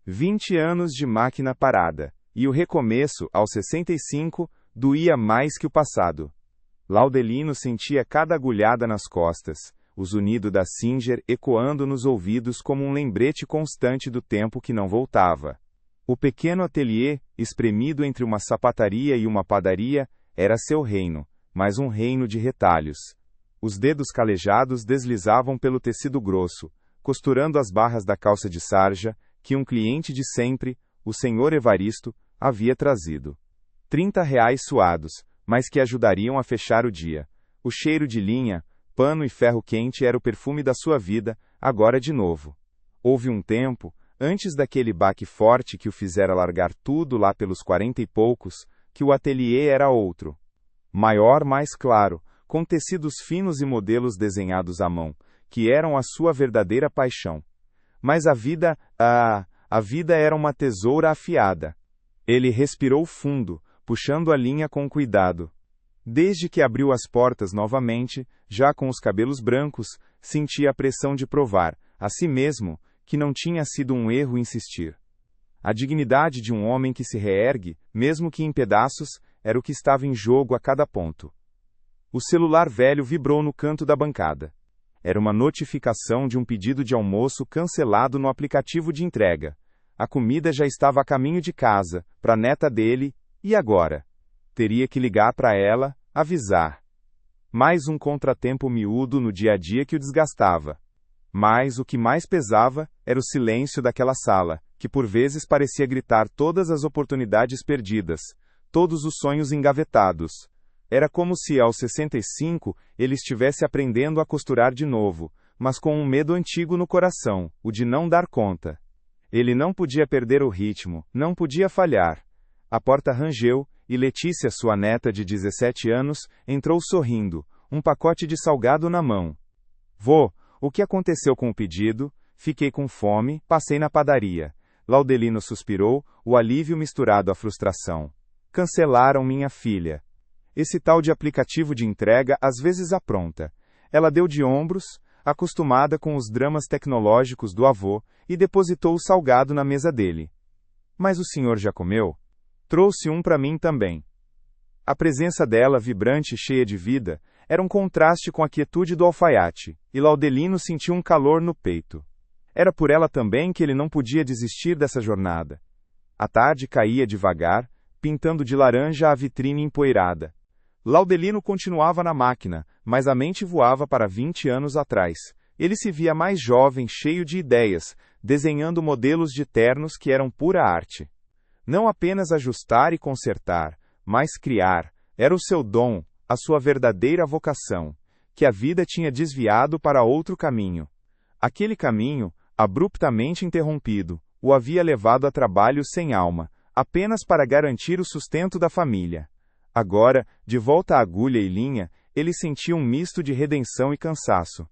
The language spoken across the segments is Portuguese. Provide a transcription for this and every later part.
20 anos de máquina parada, e o recomeço, aos 65, doía mais que o passado. Laudelino sentia cada agulhada nas costas, o zunido da Singer ecoando nos ouvidos como um lembrete constante do tempo que não voltava. O pequeno ateliê, espremido entre uma sapataria e uma padaria, era seu reino, mas um reino de retalhos. Os dedos calejados deslizavam pelo tecido grosso, costurando as barras da calça de sarja, que um cliente de sempre, o senhor Evaristo, havia trazido. 30 reais suados, mas que ajudariam a fechar o dia. O cheiro de linha, pano e ferro quente era o perfume da sua vida, agora de novo. Houve um tempo, antes daquele baque forte que o fizera largar tudo lá pelos 40 e poucos, que o ateliê era outro. Maior, mais claro, com tecidos finos e modelos desenhados à mão, que eram a sua verdadeira paixão. Mas a vida era uma tesoura afiada. Ele respirou fundo, puxando a linha com cuidado. Desde que abriu as portas novamente, já com os cabelos brancos, sentia a pressão de provar, a si mesmo, que não tinha sido um erro insistir. A dignidade de um homem que se reergue, mesmo que em pedaços, era o que estava em jogo a cada ponto. O celular velho vibrou no canto da bancada. Era uma notificação de um pedido de almoço cancelado no aplicativo de entrega. A comida já estava a caminho de casa, para a neta dele, e agora? Teria que ligar para ela, avisar. Mais um contratempo miúdo no dia a dia que o desgastava. Mas o que mais pesava era o silêncio daquela sala, que por vezes parecia gritar todas as oportunidades perdidas, todos os sonhos engavetados. Era como se, aos 65, ele estivesse aprendendo a costurar de novo, mas com um medo antigo no coração, o de não dar conta. Ele não podia perder o ritmo, não podia falhar. A porta rangeu, e Letícia, sua neta de 17 anos, entrou sorrindo, um pacote de salgado na mão. Vô, o que aconteceu com o pedido? Fiquei com fome, passei na padaria. Laudelino suspirou, o alívio misturado à frustração. Cancelaram minha filha. Esse tal de aplicativo de entrega às vezes apronta. Ela deu de ombros, acostumada com os dramas tecnológicos do avô, e depositou o salgado na mesa dele. Mas o senhor já comeu? Trouxe um para mim também. A presença dela, vibrante e cheia de vida, era um contraste com a quietude do alfaiate, e Laudelino sentiu um calor no peito. Era por ela também que ele não podia desistir dessa jornada. A tarde caía devagar, pintando de laranja a vitrine empoeirada. Laudelino continuava na máquina, mas a mente voava para 20 anos atrás. Ele se via mais jovem, cheio de ideias, desenhando modelos de ternos que eram pura arte. Não apenas ajustar e consertar, mas criar, era o seu dom, a sua verdadeira vocação, que a vida tinha desviado para outro caminho. Aquele caminho, abruptamente interrompido, o havia levado a trabalho sem alma, apenas para garantir o sustento da família. Agora, de volta à agulha e linha, ele sentia um misto de redenção e cansaço.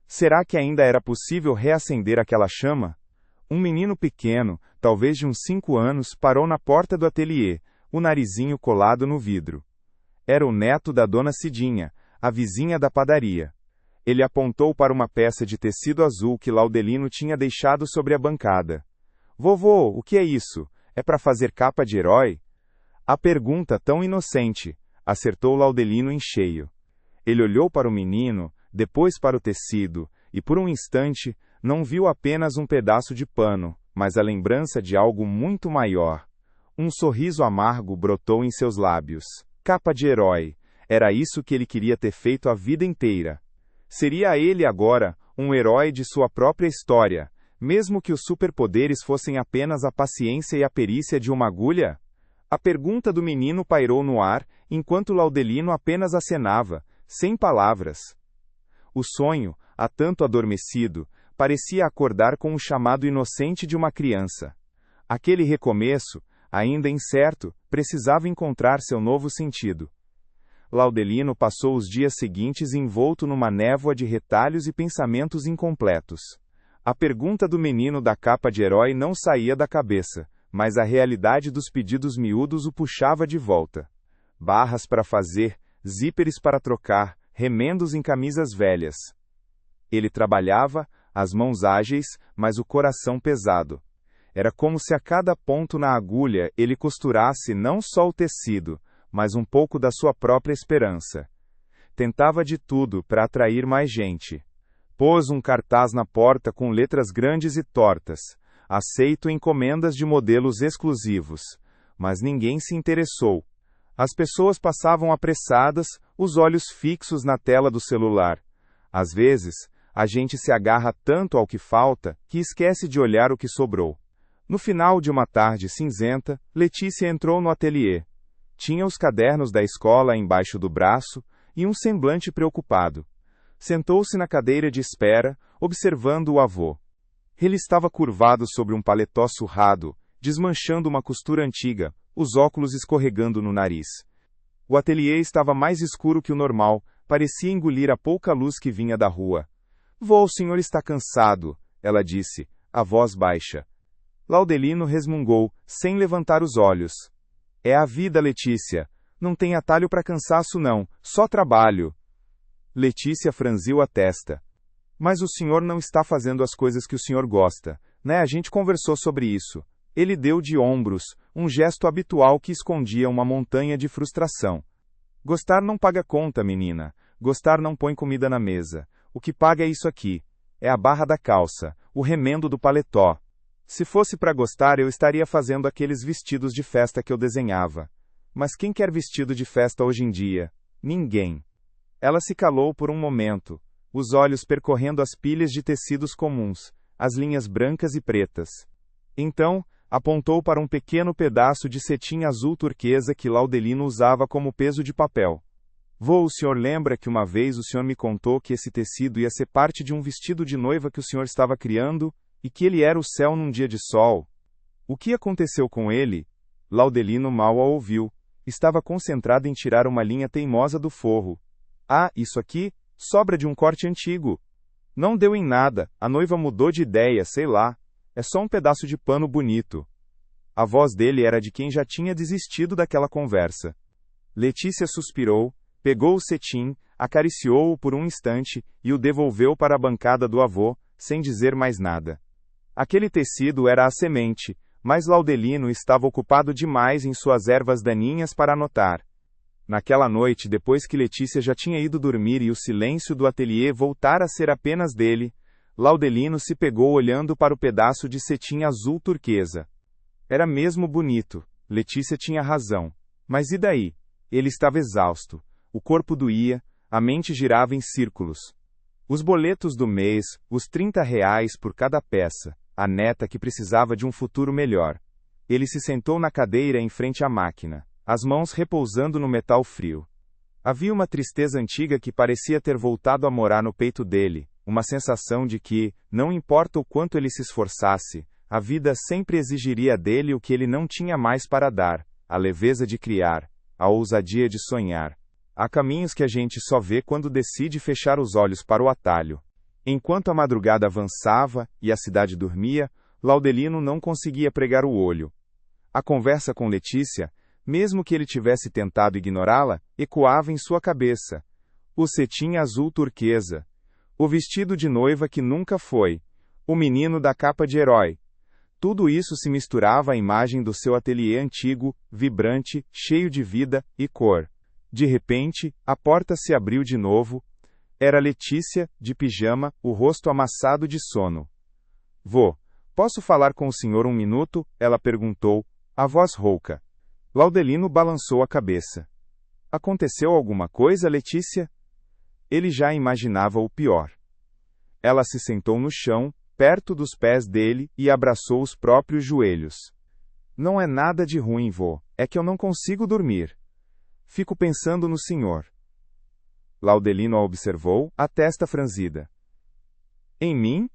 Será que ainda era possível reacender aquela chama? Um menino pequeno, talvez de uns 5 anos, parou na porta do ateliê, o narizinho colado no vidro. Era o neto da dona Cidinha, a vizinha da padaria. Ele apontou para uma peça de tecido azul que Laudelino tinha deixado sobre a bancada. Vovô, o que é isso? É para fazer capa de herói? A pergunta tão inocente, acertou Laudelino em cheio. Ele olhou para o menino, depois para o tecido, e por um instante, não viu apenas um pedaço de pano, mas a lembrança de algo muito maior. Um sorriso amargo brotou em seus lábios. Capa de herói. Era isso que ele queria ter feito a vida inteira. Seria ele agora, um herói de sua própria história, mesmo que os superpoderes fossem apenas a paciência e a perícia de uma agulha? A pergunta do menino pairou no ar, enquanto Laudelino apenas acenava, sem palavras. O sonho, há tanto adormecido, parecia acordar com o chamado inocente de uma criança. Aquele recomeço, ainda incerto, precisava encontrar seu novo sentido. Laudelino passou os dias seguintes envolto numa névoa de retalhos e pensamentos incompletos. A pergunta do menino da capa de herói não saía da cabeça, mas a realidade dos pedidos miúdos o puxava de volta. Barras para fazer, zíperes para trocar, remendos em camisas velhas. Ele trabalhava, as mãos ágeis, mas o coração pesado. Era como se a cada ponto na agulha ele costurasse não só o tecido, mas um pouco da sua própria esperança. Tentava de tudo para atrair mais gente. Pôs um cartaz na porta com letras grandes e tortas: aceito encomendas de modelos exclusivos. Mas ninguém se interessou. As pessoas passavam apressadas, os olhos fixos na tela do celular. Às vezes, a gente se agarra tanto ao que falta, que esquece de olhar o que sobrou. No final de uma tarde cinzenta, Letícia entrou no ateliê. Tinha os cadernos da escola embaixo do braço e um semblante preocupado. Sentou-se na cadeira de espera, observando o avô. Ele estava curvado sobre um paletó surrado, desmanchando uma costura antiga, os óculos escorregando no nariz. O ateliê estava mais escuro que o normal, parecia engolir a pouca luz que vinha da rua. Vô, o senhor está cansado, ela disse, a voz baixa. Laudelino resmungou, sem levantar os olhos. É a vida, Letícia. Não tem atalho para cansaço não, só trabalho. Letícia franziu a testa. Mas o senhor não está fazendo as coisas que o senhor gosta, né? A gente conversou sobre isso. Ele deu de ombros, um gesto habitual que escondia uma montanha de frustração. Gostar não paga conta, menina. Gostar não põe comida na mesa. O que paga é isso aqui. É a barra da calça, o remendo do paletó. Se fosse para gostar, eu estaria fazendo aqueles vestidos de festa que eu desenhava. Mas quem quer vestido de festa hoje em dia? Ninguém. Ela se calou por um momento, os olhos percorrendo as pilhas de tecidos comuns, as linhas brancas e pretas. Então, apontou para um pequeno pedaço de cetim azul turquesa que Laudelino usava como peso de papel. Vô, o senhor lembra que uma vez o senhor me contou que esse tecido ia ser parte de um vestido de noiva que o senhor estava criando, e que ele era o céu num dia de sol? O que aconteceu com ele? Laudelino mal a ouviu. Estava concentrado em tirar uma linha teimosa do forro. Ah, isso aqui? Sobra de um corte antigo. Não deu em nada, a noiva mudou de ideia, sei lá. É só um pedaço de pano bonito. A voz dele era de quem já tinha desistido daquela conversa. Letícia suspirou, pegou o cetim, acariciou-o por um instante e o devolveu para a bancada do avô, sem dizer mais nada. Aquele tecido era a semente, mas Laudelino estava ocupado demais em suas ervas daninhas para anotar. Naquela noite, depois que Letícia já tinha ido dormir e o silêncio do ateliê voltara a ser apenas dele, Laudelino se pegou olhando para o pedaço de cetim azul turquesa. Era mesmo bonito, Letícia tinha razão. Mas e daí? Ele estava exausto. O corpo doía, a mente girava em círculos. Os boletos do mês, os R$ 30 por cada peça, a neta que precisava de um futuro melhor. Ele se sentou na cadeira em frente à máquina, as mãos repousando no metal frio. Havia uma tristeza antiga que parecia ter voltado a morar no peito dele, uma sensação de que, não importa o quanto ele se esforçasse, a vida sempre exigiria dele o que ele não tinha mais para dar, a leveza de criar, a ousadia de sonhar. Há caminhos que a gente só vê quando decide fechar os olhos para o atalho. Enquanto a madrugada avançava e a cidade dormia, Laudelino não conseguia pregar o olho. A conversa com Letícia, mesmo que ele tivesse tentado ignorá-la, ecoava em sua cabeça. O cetim azul turquesa. O vestido de noiva que nunca foi. O menino da capa de herói. Tudo isso se misturava à imagem do seu ateliê antigo, vibrante, cheio de vida e cor. De repente, a porta se abriu de novo. Era Letícia, de pijama, o rosto amassado de sono. Vô, posso falar com o senhor um minuto? Ela perguntou, a voz rouca. Laudelino balançou a cabeça. Aconteceu alguma coisa, Letícia? Ele já imaginava o pior. Ela se sentou no chão, perto dos pés dele, e abraçou os próprios joelhos. Não é nada de ruim, vô, é que eu não consigo dormir. Fico pensando no senhor. Laudelino a observou, a testa franzida. Em mim?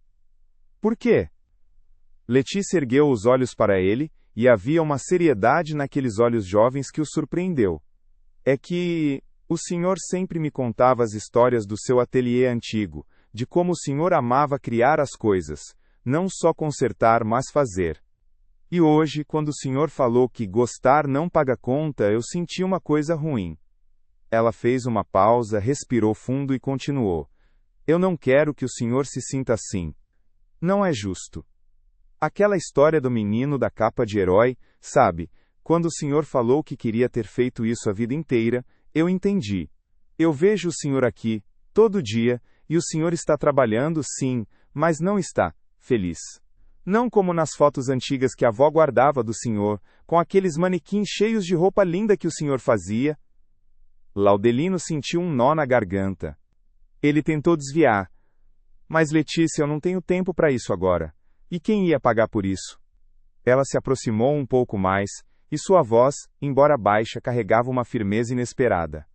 Por quê? Letícia ergueu os olhos para ele, e havia uma seriedade naqueles olhos jovens que o surpreendeu. É que o senhor sempre me contava as histórias do seu ateliê antigo, de como o senhor amava criar as coisas, não só consertar, mas fazer. E hoje, quando o senhor falou que gostar não paga conta, eu senti uma coisa ruim. Ela fez uma pausa, respirou fundo e continuou. Eu não quero que o senhor se sinta assim. Não é justo. Aquela história do menino da capa de herói, sabe? Quando o senhor falou que queria ter feito isso a vida inteira, eu entendi. Eu vejo o senhor aqui, todo dia, e o senhor está trabalhando, sim, mas não está feliz. Não como nas fotos antigas que a avó guardava do senhor, com aqueles manequins cheios de roupa linda que o senhor fazia. Laudelino sentiu um nó na garganta. Ele tentou desviar. Mas Letícia, eu não tenho tempo para isso agora. E quem ia pagar por isso? Ela se aproximou um pouco mais, e sua voz, embora baixa, carregava uma firmeza inesperada.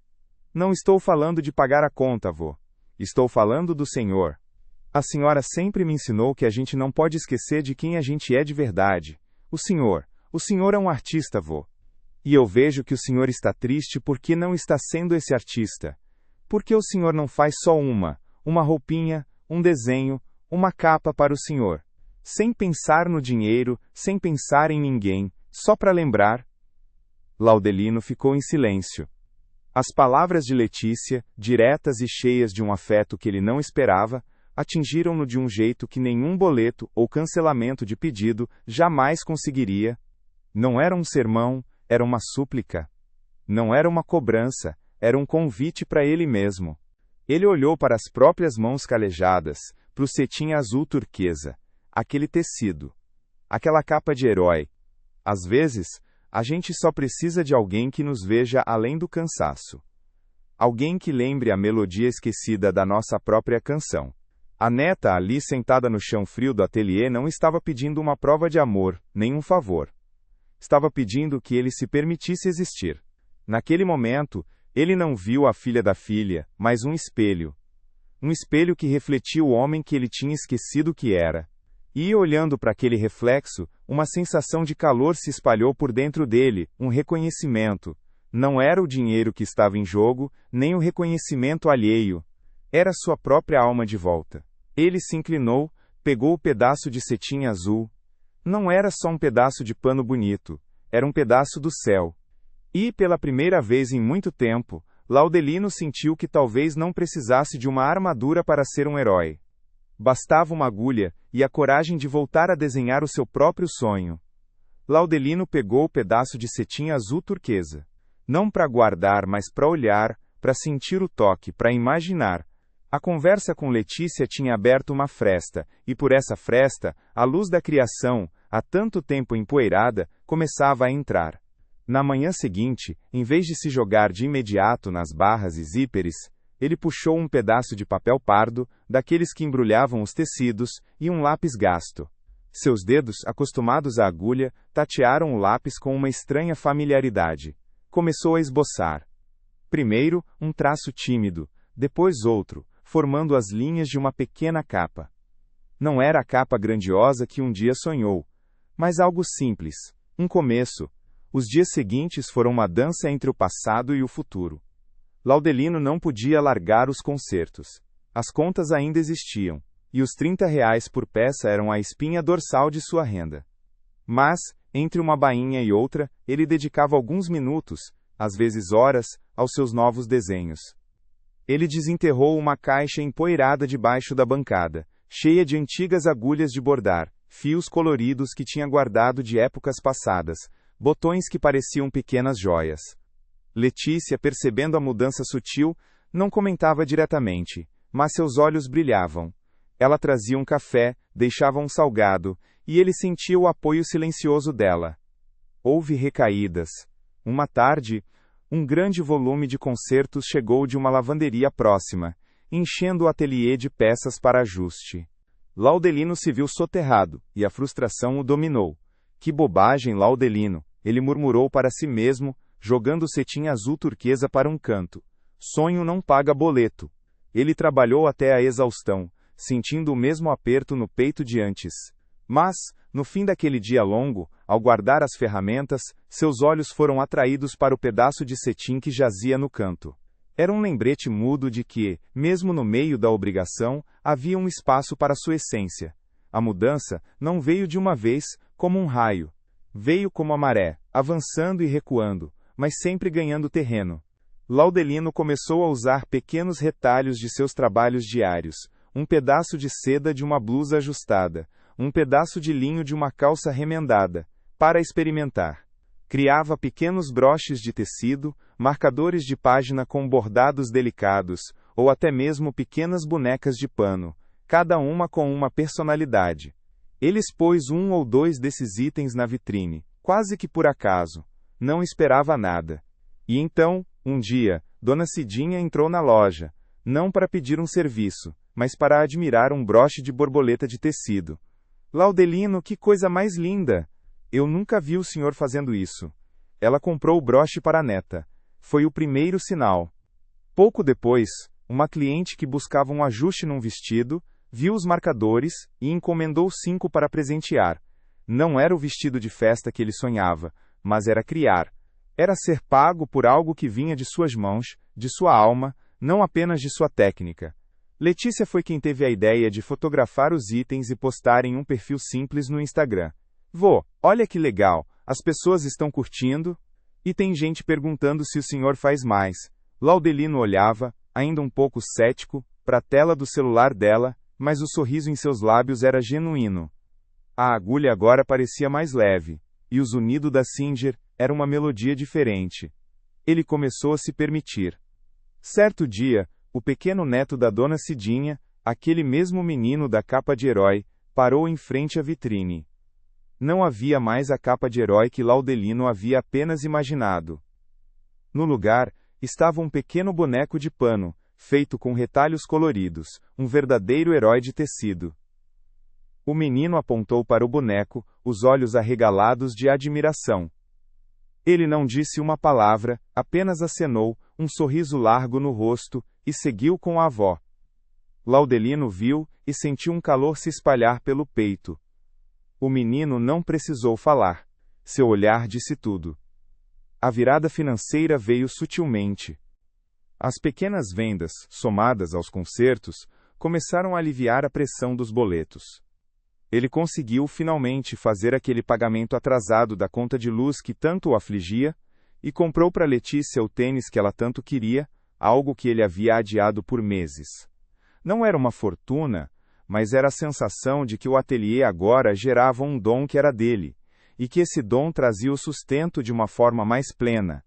Não estou falando de pagar a conta, vô. Estou falando do Senhor. A senhora sempre me ensinou que a gente não pode esquecer de quem a gente é de verdade. O Senhor é um artista, vô. E eu vejo que o senhor está triste porque não está sendo esse artista. Porque o senhor não faz só uma roupinha, um desenho, uma capa para o senhor. Sem pensar no dinheiro, sem pensar em ninguém, só para lembrar. Laudelino ficou em silêncio. As palavras de Letícia, diretas e cheias de um afeto que ele não esperava, atingiram-no de um jeito que nenhum boleto ou cancelamento de pedido jamais conseguiria. Não era um sermão, era uma súplica. Não era uma cobrança, era um convite para ele mesmo. Ele olhou para as próprias mãos calejadas, para o cetim azul turquesa, aquele tecido, aquela capa de herói. Às vezes, a gente só precisa de alguém que nos veja além do cansaço. Alguém que lembre a melodia esquecida da nossa própria canção. A neta ali sentada no chão frio do ateliê não estava pedindo uma prova de amor, nem um favor. Estava pedindo que ele se permitisse existir. Naquele momento, ele não viu a filha da filha, mas um espelho. Um espelho que refletia o homem que ele tinha esquecido que era. E, olhando para aquele reflexo, uma sensação de calor se espalhou por dentro dele, um reconhecimento. Não era o dinheiro que estava em jogo, nem o reconhecimento alheio. Era sua própria alma de volta. Ele se inclinou, pegou o pedaço de cetim azul. Não era só um pedaço de pano bonito, era um pedaço do céu. E, pela primeira vez em muito tempo, Laudelino sentiu que talvez não precisasse de uma armadura para ser um herói. Bastava uma agulha, e a coragem de voltar a desenhar o seu próprio sonho. Laudelino pegou o pedaço de cetim azul turquesa. Não para guardar, mas para olhar, para sentir o toque, para imaginar. A conversa com Letícia tinha aberto uma fresta, e por essa fresta, a luz da criação, há tanto tempo empoeirada, começava a entrar. Na manhã seguinte, em vez de se jogar de imediato nas barras e zíperes, ele puxou um pedaço de papel pardo, daqueles que embrulhavam os tecidos, e um lápis gasto. Seus dedos, acostumados à agulha, tatearam o lápis com uma estranha familiaridade. Começou a esboçar. Primeiro, um traço tímido, depois outro, formando as linhas de uma pequena capa. Não era a capa grandiosa que um dia sonhou, mas algo simples, um começo. Os dias seguintes foram uma dança entre o passado e o futuro. Laudelino não podia largar os concertos. As contas ainda existiam, e os R$ 30 por peça eram a espinha dorsal de sua renda. Mas, entre uma bainha e outra, ele dedicava alguns minutos, às vezes horas, aos seus novos desenhos. Ele desenterrou uma caixa empoeirada debaixo da bancada, cheia de antigas agulhas de bordar, fios coloridos que tinha guardado de épocas passadas, botões que pareciam pequenas joias. Letícia, percebendo a mudança sutil, não comentava diretamente, mas seus olhos brilhavam. Ela trazia um café, deixava um salgado, e ele sentia o apoio silencioso dela. Houve recaídas. Uma tarde, um grande volume de concertos chegou de uma lavanderia próxima, enchendo o ateliê de peças para ajuste. Laudelino se viu soterrado, e a frustração o dominou. Que bobagem, Laudelino, ele murmurou para si mesmo, jogando o cetim azul turquesa para um canto. Sonho não paga boleto. Ele trabalhou até a exaustão, sentindo o mesmo aperto no peito de antes. Mas, no fim daquele dia longo, ao guardar as ferramentas, seus olhos foram atraídos para o pedaço de cetim que jazia no canto. Era um lembrete mudo de que, mesmo no meio da obrigação, havia um espaço para sua essência. A mudança não veio de uma vez, como um raio. Veio como a maré, avançando e recuando, mas sempre ganhando terreno. Laudelino começou a usar pequenos retalhos de seus trabalhos diários, um pedaço de seda de uma blusa ajustada, um pedaço de linho de uma calça remendada, para experimentar. Criava pequenos broches de tecido, marcadores de página com bordados delicados, ou até mesmo pequenas bonecas de pano, cada uma com uma personalidade. Ele expôs um ou dois desses itens na vitrine, quase que por acaso. Não esperava nada. E então, um dia, Dona Cidinha entrou na loja, não para pedir um serviço, mas para admirar um broche de borboleta de tecido. Laudelino, que coisa mais linda! Eu nunca vi o senhor fazendo isso. Ela comprou o broche para a neta. Foi o primeiro sinal. Pouco depois, uma cliente que buscava um ajuste num vestido, viu os marcadores e encomendou 5 para presentear. Não era o vestido de festa que ele sonhava, mas era criar. Era ser pago por algo que vinha de suas mãos, de sua alma, não apenas de sua técnica. Letícia foi quem teve a ideia de fotografar os itens e postar em um perfil simples no Instagram. Vô, olha que legal, as pessoas estão curtindo, e tem gente perguntando se o senhor faz mais. Laudelino olhava, ainda um pouco cético, para a tela do celular dela, mas o sorriso em seus lábios era genuíno. A agulha agora parecia mais leve, e o zunido da Singer era uma melodia diferente. Ele começou a se permitir. Certo dia, o pequeno neto da Dona Cidinha, aquele mesmo menino da capa de herói, parou em frente à vitrine. Não havia mais a capa de herói que Laudelino havia apenas imaginado. No lugar, estava um pequeno boneco de pano, feito com retalhos coloridos, um verdadeiro herói de tecido. O menino apontou para o boneco, os olhos arregalados de admiração. Ele não disse uma palavra, apenas acenou, um sorriso largo no rosto, e seguiu com a avó. Laudelino viu, e sentiu um calor se espalhar pelo peito. O menino não precisou falar. Seu olhar disse tudo. A virada financeira veio sutilmente. As pequenas vendas, somadas aos concertos, começaram a aliviar a pressão dos boletos. Ele conseguiu finalmente fazer aquele pagamento atrasado da conta de luz que tanto o afligia, e comprou para Letícia o tênis que ela tanto queria, algo que ele havia adiado por meses. Não era uma fortuna, mas era a sensação de que o ateliê agora gerava um dom que era dele, e que esse dom trazia o sustento de uma forma mais plena.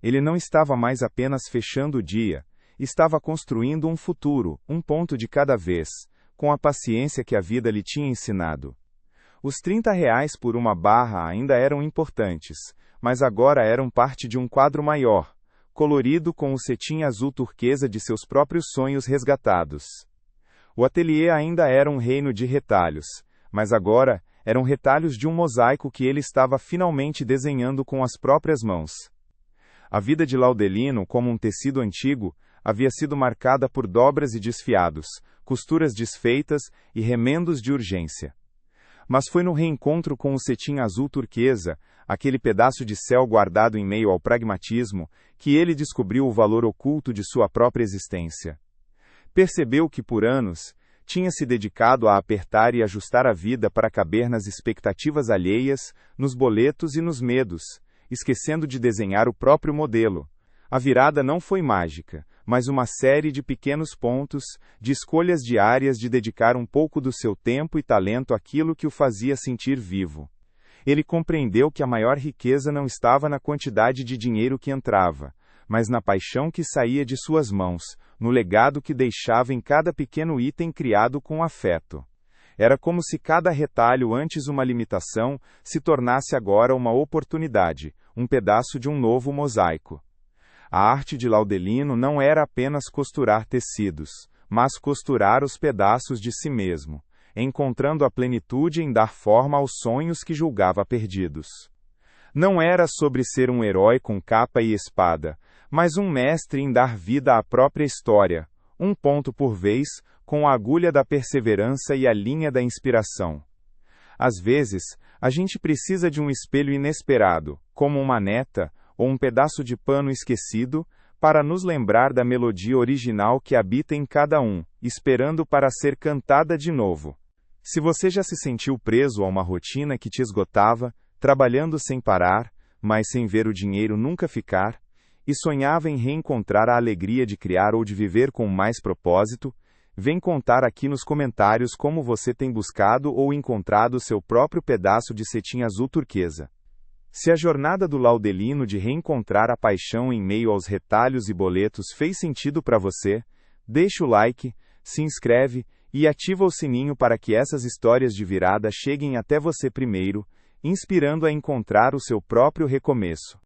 Ele não estava mais apenas fechando o dia, estava construindo um futuro, um ponto de cada vez, com a paciência que a vida lhe tinha ensinado. Os R$ 30 por uma barra ainda eram importantes, mas agora eram parte de um quadro maior, colorido com o cetim azul turquesa de seus próprios sonhos resgatados. O ateliê ainda era um reino de retalhos, mas agora eram retalhos de um mosaico que ele estava finalmente desenhando com as próprias mãos. A vida de Laudelino, como um tecido antigo, havia sido marcada por dobras e desfiados, costuras desfeitas e remendos de urgência. Mas foi no reencontro com o cetim azul turquesa, aquele pedaço de céu guardado em meio ao pragmatismo, que ele descobriu o valor oculto de sua própria existência. Percebeu que por anos, tinha se dedicado a apertar e ajustar a vida para caber nas expectativas alheias, nos boletos e nos medos, esquecendo de desenhar o próprio modelo. A virada não foi mágica, mas uma série de pequenos pontos, de escolhas diárias de dedicar um pouco do seu tempo e talento àquilo que o fazia sentir vivo. Ele compreendeu que a maior riqueza não estava na quantidade de dinheiro que entrava, mas na paixão que saía de suas mãos, no legado que deixava em cada pequeno item criado com afeto. Era como se cada retalho antes uma limitação, se tornasse agora uma oportunidade, um pedaço de um novo mosaico. A arte de Laudelino não era apenas costurar tecidos, mas costurar os pedaços de si mesmo, encontrando a plenitude em dar forma aos sonhos que julgava perdidos. Não era sobre ser um herói com capa e espada, mas um mestre em dar vida à própria história, um ponto por vez, com a agulha da perseverança e a linha da inspiração. Às vezes, a gente precisa de um espelho inesperado, como uma neta, ou um pedaço de pano esquecido, para nos lembrar da melodia original que habita em cada um, esperando para ser cantada de novo. Se você já se sentiu preso a uma rotina que te esgotava, trabalhando sem parar, mas sem ver o dinheiro nunca ficar, e sonhava em reencontrar a alegria de criar ou de viver com mais propósito, Vem contar aqui nos comentários como você tem buscado ou encontrado seu próprio pedaço de cetim azul turquesa. Se a jornada do Laudelino de reencontrar a paixão em meio aos retalhos e boletos fez sentido para você, deixa o like, se inscreve e ativa o sininho para que essas histórias de virada cheguem até você primeiro, inspirando a encontrar o seu próprio recomeço.